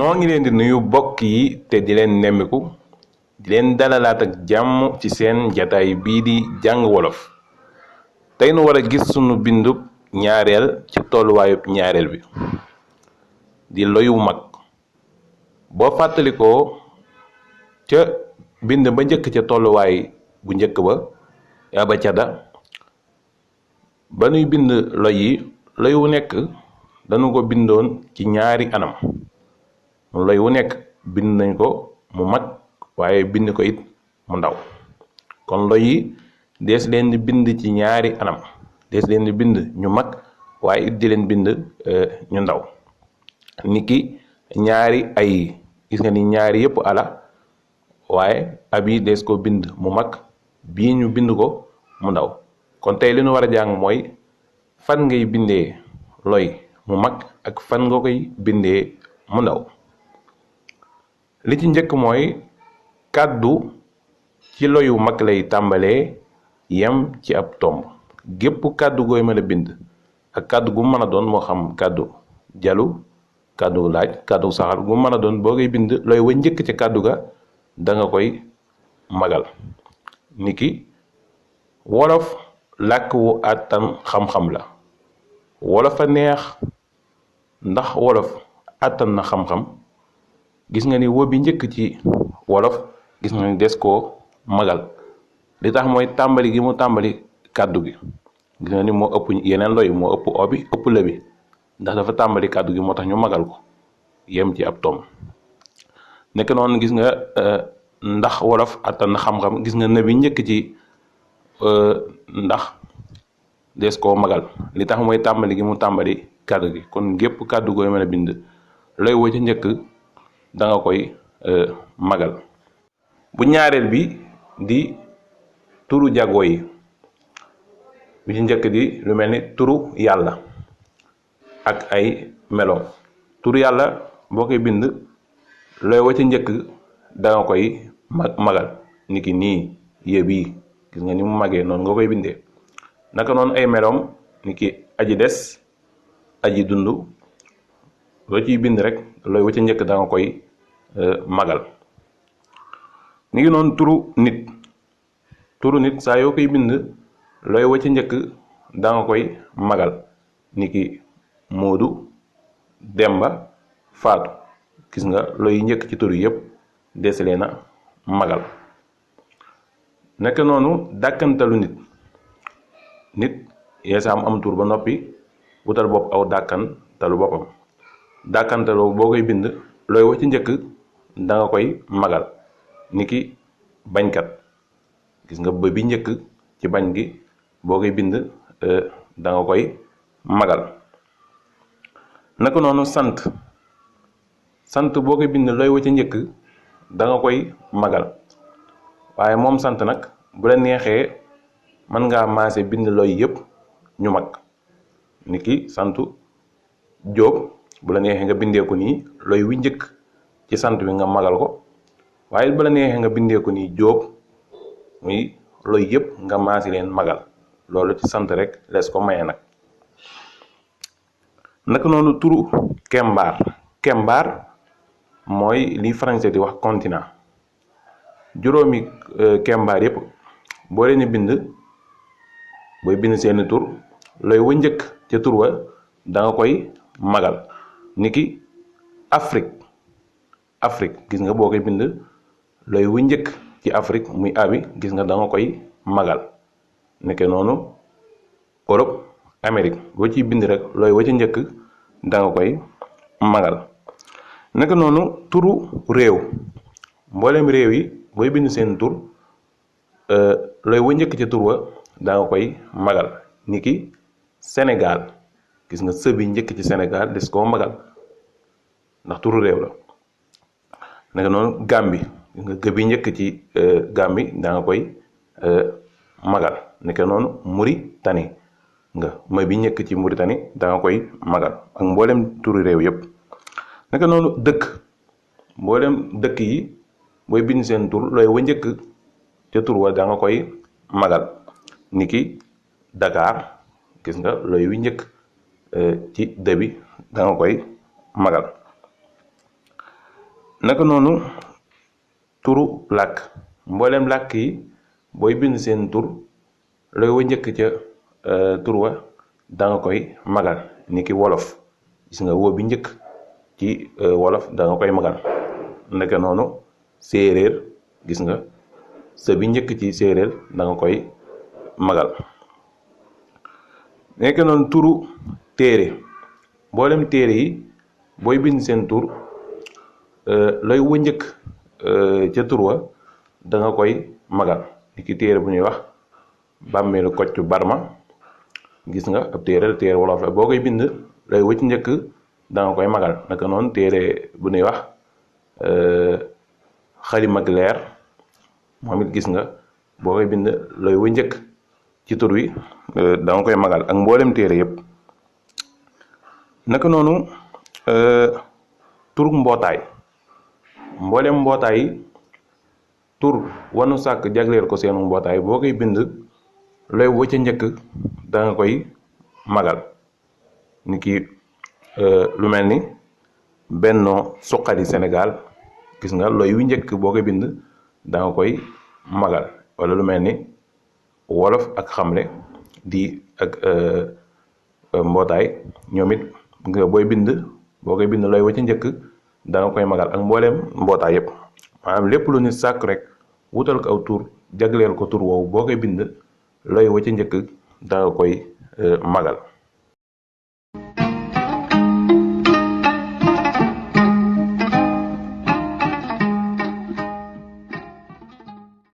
noo ngi leen di nuyu bokk yi te di leen nemmiku di leen dalalaat ak jàmm ci seen jataay bii di jàng wolof tey nu war a gis sunu bindub ñaareel ci tolluwaayub ñaareel bi di loyu mag boo fàttalikoo ca bind ba njëkk ca tolluwaay bu njëkk ba aba cada ba nuy bind loy yi loy wu nekk dañu ko bindoon ci ñaari anam loy wu nekk bind nañ ko mu mag waaye bind ko it mu ndaw kon loy yi dees leen di bind ci ñaari anam dees leen di bind ñu mag waaye it di leen bind ñu ndaw niki ñaari ay gis nga ni ñaari yépp ala waaye ab yi dees ko bind mu mag bii ñu bind ko mu ndaw kon tey li ñu war a jàng mooy fan ngay bindee loy mu mag ak fan nga koy bindee mu ndaw li ci njëkk mooy kàddu ci loyu mag lay tàmbalee yem ci ab tomb gépp kàddu gooy mën a bind ak kàddu gu mën a doon moo xam kàddu jalu kàddu laaj kàddu saxar gu mën a doon boo koy bind loy wa njëkk ci kàddu ga da nga koy magal niki wolof làkk wu àttan xam-xam la wolof a neex ndax wolof àttan na xam-xam gis nga ni wo bi njëkk ci wolof gis nga ni des koo magal li tax mooy tàmbali gi mu tàmbali kàddu gi gis nga ni moo ëpp yeneen loy moo ëpp obi ëpp la bi ndax dafa tàmbali kàddu gi moo tax ñu magal ko yem ci ab tom nekk noonu gis nga ndax wolof àttan na xam-xam gis nga ne bi njëkk ci ndax des koo magal li tax mooy tàmbali gi mu tàmbali kàddu gi kon gépp kàddu gooy mën a bind looy wo ci njëkk da nga koy magal bu ñaareel bi di turu jago yi bi ci njëkk di lu mel ni turu yàlla ak ay meloom turu yàlla boo koy bind looy wo ci njëkk da nga koy magal niki nii yëb yi gis nga ni mu magee noonu nga koy bindee naka noonu ay meloom niki aji des aji dund loo ciy bind rek looy wa ca njëkk da nga koy magal ni ngi noonu turu nit saa yoo koy bind looy wa ca njëkk da nga koy magal niki Móodu Demba Faatu gis nga looy njëkk ci turu yépp des leen a magal naka noonu dàkkantalu nit yeesaam am tur ba noppi wutal bopp aw dàkkantalu boppam dàkkantaloo boo koy bind looy wa ci njëkk da nga koy magal niki bañkat gis nga ba bi njëkk ci bañ gi boo koy bind da nga koy magal naka noonu sant boo koy bind looy wa ci njëkk da nga koy magal waaye moom sant nag bu la neexee mën ngaa maase bind looy yépp ñu mag niki santu Jóob bu la neexee nga bindee ko nii looy wi njëkk ci sant bi nga magal ko waaye bu la neexee nga bindee ko nii Jóob muy looy yépp nga maasi leen magal loolu ci sant rek lees ko maye nag naka noonu turu kembaar mooy li français di wax continent juróomi kembaar yépp boo leen bind booy bind seeni tur looy wa njëkk ca tur wa da nga koy magal niki Afrique gis nga boo koy bind looy wa njëkk ci Afrique muy abi gis nga da nga koy magal nekke noonu Europe Amérique boo ciy bind rek looy wa ca njëkk da nga koy magal nekk noonu turu réew mboolem réew yi booy bind seen tur looy wa njëkk ca tur wa da nga koy magal niki Senegaal gis nga sëbi njëkk ci Senegaal des koo magal ndax turu réew la nekk noonu Gàmbi gis nga gëbi njëkk ci Gàmbi da nga koy magal nekk noonu Mauritanie nga ma bi njëkk ci Mauritanie da nga koy magal ak mboolem turu réew yépp nekk noonu mboolem dëkk yi booy bind seen tur looy wa njëkk ca tur wa da nga koy magal niki Dakar gis nga looy wi njëkk ci dëbi da nga koy magal naka noonu turu làkk mboolem làkk yi booy bind seen tur looy wa njëkk ca tur wa da nga koy magal ni ki wolof gis nga woo bi njëkk ci wolof da nga koy magal naka noonu séeréer gis nga sa bi njëkk ci séeréer da nga koy magal naka noonu turu téere mboolem téere yi booy bind seen tur looy wa njëkk ca tur wa da nga koy magal ni ki téere bu ñuy wax bàmmeelu Kocc Barma gis nga ab téere wolof la boo koy bind looy wëcc njëkk da nga koy magal naka noonu téere bu ñuy wax Xalimag Leer moom it gis nga boo koy bind looy wëcc njëkk ci tur wi da nga koy magal ak mboolem téere yépp naka noonu turu mbootaay mboolem mbootaay yi tur wanu sàkk jagleel ko seenu mbootaay boo koy bind looy wëcc njëkk da nga koy magal ni ki lu mel ni Bennoo Suqali Senegaal gis nga looy wi njëkk boo koy bind da nga koy magal wala lu mel ni wolof ak xamle di ak mbootaay ñoom it nga boo koy bind looy wëcc njëkk da nga koy magal ak mbooleem mbootaay yépp maanaam lépp lu nit sàkk rek wutal ko aw tur jagleel ko tur woowu boo koy bind looy wëcc njëkk da nga koy magal